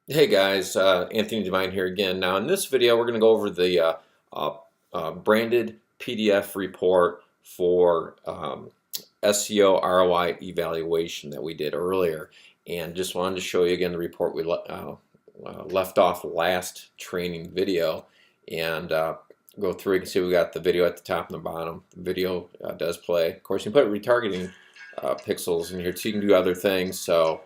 Hey guys, Anthony Devine here again. Now in this video we're going to go over the branded PDF report for SEO ROI evaluation that we did earlier, and just wanted to show you again the report we left off last training video, and go through. You can see we got the video at the top and the bottom. The video does play. Of course, you can put retargeting pixels in here too. You can do other things. So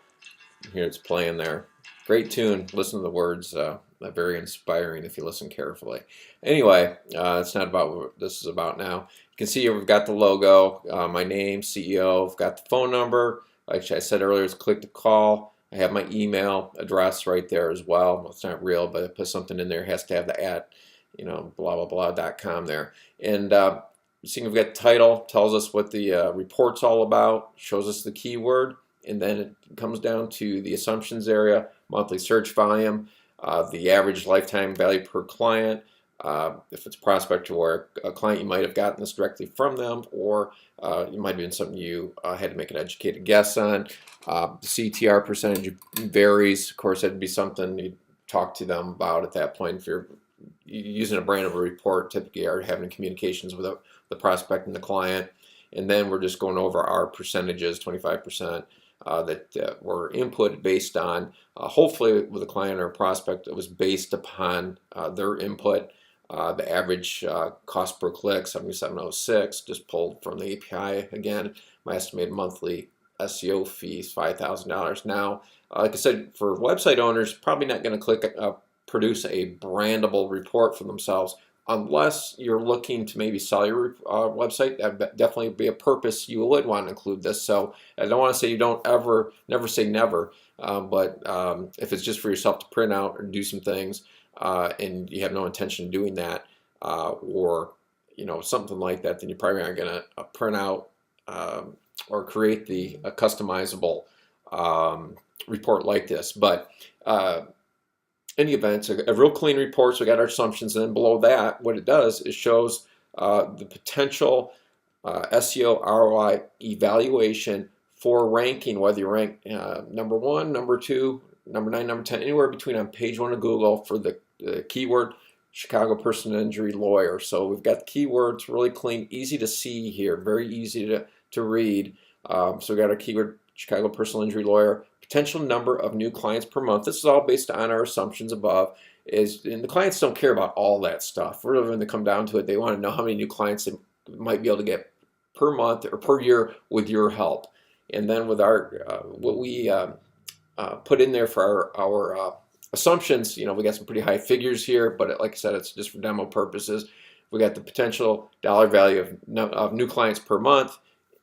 here it's playing there. Great tune. Listen to the words. Very inspiring if you listen carefully. Anyway, it's not about what this is about now. You can see here we've got the logo, my name, CEO. I've got the phone number. Like I said earlier, it's click to call. I have my email address right there as well. It's not real, but I put something in there. It has to have the at, blah, blah, blah.com there. And seeing we've got the title, tells us what the report's all about, shows us the keyword, and then it comes down to the assumptions area, monthly search volume, the average lifetime value per client, if it's prospect or a client, you might have gotten this directly from them, or it might have been something you had to make an educated guess on. The CTR percentage varies. Of course, that'd be something you'd talk to them about at that point. If you're using a brand of a report, typically are having communications with the prospect and the client. And then we're just going over our percentages, 25%. That were input based on, hopefully with a client or a prospect, it was based upon their input. The average cost per click, 77.06, just pulled from the API. Again, my estimated monthly SEO fee is $5,000. Now, like I said, for website owners, probably not going to click produce a brandable report for themselves unless you're looking to maybe sell your website. That would definitely be a purpose you would want to include this. So I don't want to say you don't never say never, but if it's just for yourself to print out or do some things, and you have no intention of doing that, or something like that, then you probably aren't going to print out or create a customizable report like this. But any event, a real clean report. So we got our assumptions, and then below that, what it does is shows the potential SEO ROI evaluation for ranking, whether you rank number 1, number 2, number 9, number 10, anywhere between on page 1 of Google for the keyword Chicago personal injury lawyer. So we've got the keywords really clean, easy to see here, very easy to read. So we got our keyword Chicago personal injury lawyer, potential number of new clients per month. This is all based on our assumptions above. And the clients don't care about all that stuff. Really, when they come down to it, they want to know how many new clients they might be able to get per month or per year with your help. And then with our what we put in there for our assumptions, we got some pretty high figures here, but like I said, it's just for demo purposes. We got the potential dollar value of new clients per month,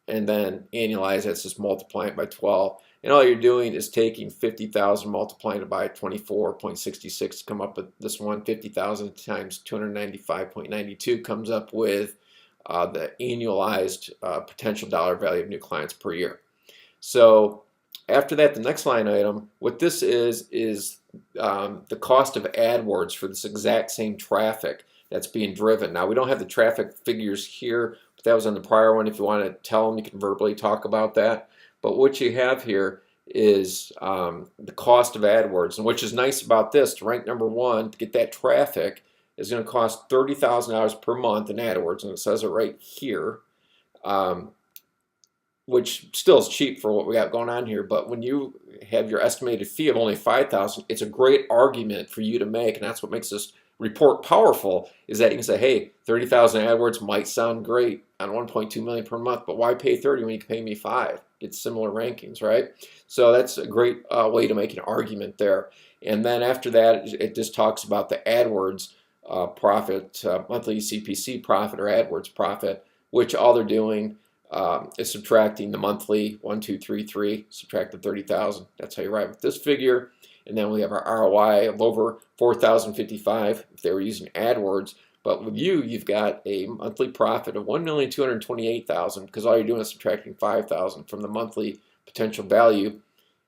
and then annualize that's just multiplying it by 12. And all you're doing is taking 50,000, multiplying it by 24.66 to come up with this one. 50,000 times 295.92 comes up with the annualized potential dollar value of new clients per year. So after that, the next line item, what this is the cost of AdWords for this exact same traffic that's being driven. Now, we don't have the traffic figures here, but that was on the prior one. If you want to tell them, you can verbally talk about that. But what you have here is the cost of AdWords. And which is nice about this, to rank number 1, to get that traffic, is going to cost $30,000 per month in AdWords. And it says it right here, which still is cheap for what we got going on here. But when you have your estimated fee of only $5,000, it's a great argument for you to make. And that's what makes this report powerful, is that you can say, hey, 30,000 AdWords might sound great on 1.2 million per month, but why pay 30 when you can pay me 5? It's similar rankings, right? So that's a great way to make an argument there. And then after that, it just talks about the AdWords profit, monthly CPC profit or AdWords profit, which all they're doing is subtracting the monthly 1, 2, 3, 3, subtract the 30,000. That's how you arrive at this figure. And then we have our ROI of over 4,055 if they were using AdWords. But with you've got a monthly profit of 1,228,000 because all you're doing is subtracting 5,000 from the monthly potential value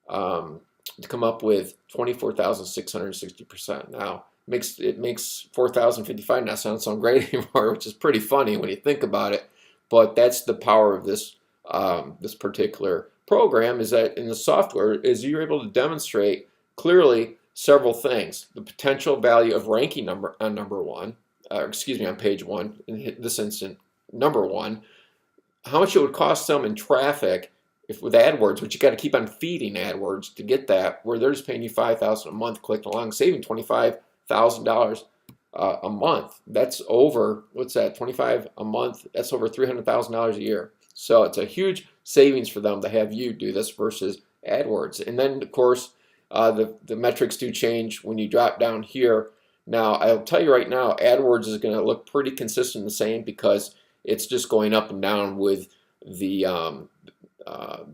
to come up with 24,660%. Now, it makes 4,055 not sound so great anymore, which is pretty funny when you think about it. But that's the power of this this particular program, is that in the software is you're able to demonstrate clearly several things. The potential value of ranking on number one, on page one, in this instant, number one, how much it would cost them in traffic if with AdWords, which you got to keep on feeding AdWords to get that, where they're just paying you $5,000 a month, clicking along, saving $25,000 a month. That's over, what's that, 25 a month? That's over $300,000 a year. So it's a huge savings for them to have you do this versus AdWords. And then, of course, the metrics do change when you drop down here. Now, I'll tell you right now, AdWords is going to look pretty consistent the same because it's just going up and down with the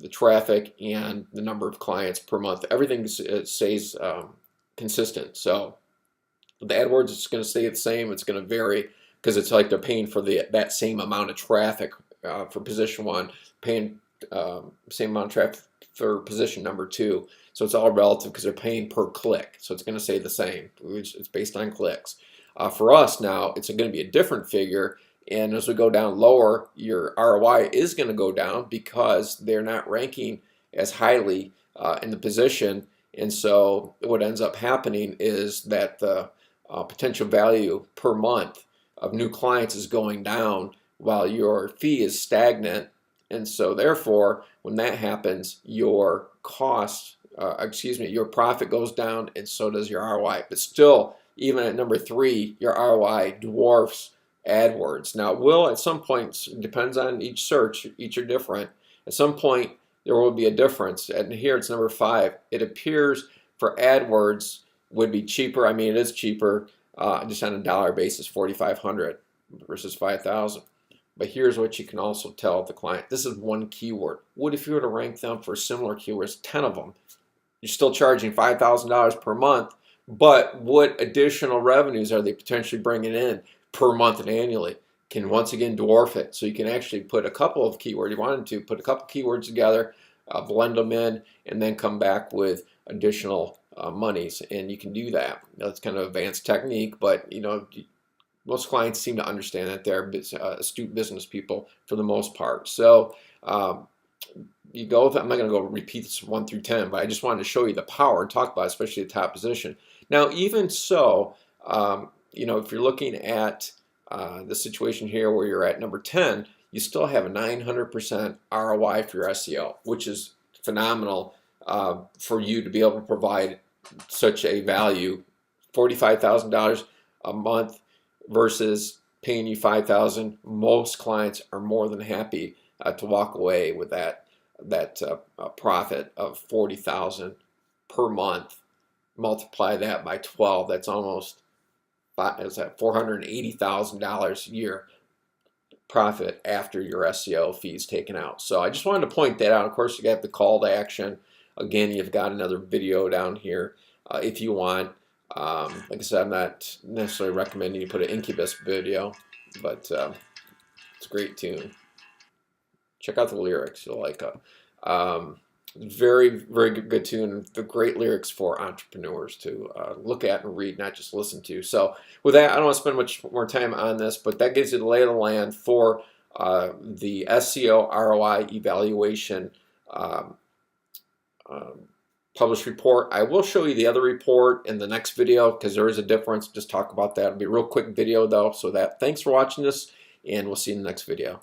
traffic and the number of clients per month. Everything stays consistent. So the AdWords is going to stay the same. It's going to vary because it's like they're paying for that same amount of traffic for position one, paying same amount of traffic for position number two. So it's all relative because they're paying per click. So it's going to stay the same. It's based on clicks. For us now, it's going to be a different figure. And as we go down lower, your ROI is going to go down because they're not ranking as highly in the position. And so what ends up happening is that the potential value per month of new clients is going down while your fee is stagnant. And so therefore, when that happens, your your profit goes down, and so does your ROI. But still, even at number 3, your ROI dwarfs AdWords. Now, it will at some point, depends on each search, each are different. At some point, there will be a difference. And here it's number 5. It appears for AdWords would be cheaper. I mean, it is cheaper just on a dollar basis, $4,500 versus $5,000. But here's what you can also tell the client. This is one keyword. What if you were to rank them for similar keywords, 10 of them? You're still charging $5,000 per month, but what additional revenues are they potentially bringing in per month and annually? Can once again dwarf it. So you can actually put a couple of keywords, you wanted to put a couple keywords together, blend them in, and then come back with additional monies, and you can do that. That's kind of advanced technique, but most clients seem to understand that. They're astute business people for the most part. So you go with, I'm not going to go repeat this 1 through 10, but I just wanted to show you the power and talk about it, especially the top position. Now, even so, if you're looking at the situation here where you're at number 10, you still have a 900% ROI for your SEO, which is phenomenal for you to be able to provide such a value, $45,000 a month versus paying you $5,000. Most clients are more than happy to walk away with that profit of $40,000 per month. Multiply that by 12. That's almost $480,000 a year profit after your SEO fees taken out. So I just wanted to point that out. Of course, you got the call to action. Again, you've got another video down here if you want. Like I said, I'm not necessarily recommending you put an Incubus video, but it's a great tune. Check out the lyrics. You'll like it. Very, very good tune. The great lyrics for entrepreneurs to look at and read, not just listen to. So with that, I don't want to spend much more time on this, but that gives you the lay of the land for the SEO ROI evaluation published report. I will show you the other report in the next video because there is a difference. Just talk about that. It'll be a real quick video though. So thanks for watching this, and we'll see you in the next video.